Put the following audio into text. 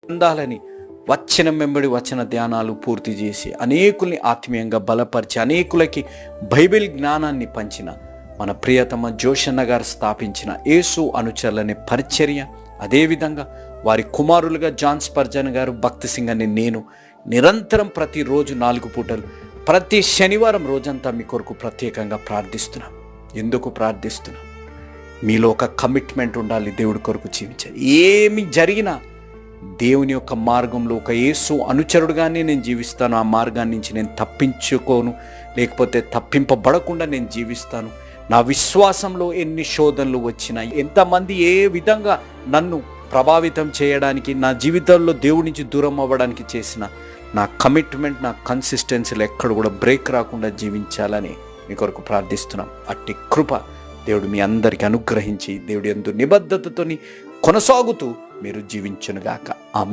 పొందాలని వచనం వెంబడి వచన ధ్యానాలు పూర్తి చేసి అనేకుల్ని ఆత్మీయంగా బలపరిచి అనేకులకి బైబిల్ జ్ఞానాన్ని పంచిన మన ప్రియతమ జోషన్న గారు స్థాపించిన యేసు అనుచరులనే పరిచర్య, అదేవిధంగా వారి కుమారులుగా జాన్ స్పర్జన్ గారు, భక్తి సింగ్ అని నేను నిరంతరం ప్రతిరోజు 4 పూటలు ప్రతి శనివారం రోజంతా మీ కొరకు ప్రత్యేకంగా ప్రార్థిస్తున్నాం. ఎందుకు ప్రార్థిస్తున్నాం? మీలో ఒక కమిట్మెంట్ ఉండాలి. దేవుడి కొరకు జీవించాలి. ఏమి జరిగినా దేవుని యొక్క మార్గంలో ఒక యేసు అనుచరుడుగానే నేను జీవిస్తాను. ఆ మార్గాన్ని నుంచి నేను తప్పించుకోను, లేకపోతే తప్పింపబడకుండా నేను జీవిస్తాను. నా విశ్వాసంలో ఎన్ని శోధనలు వచ్చినా, ఎంతమంది ఏ విధంగా నన్ను ప్రభావితం చేయడానికి, నా జీవితంలో దేవుడి నుంచి దూరం అవ్వడానికి చేసిన నా కమిట్మెంట్, నా కన్సిస్టెన్సీలో ఎక్కడ కూడా బ్రేక్ రాకుండా జీవించాలని మీ కొరకు ప్రార్థిస్తున్నాం. అట్టి కృప దేవుడు మీ అందరికీ అనుగ్రహించి దేవుడి యందు నిబద్ధతతోని కొనసాగుతూ మీరు జీవించునుగాక. ఆమేన్.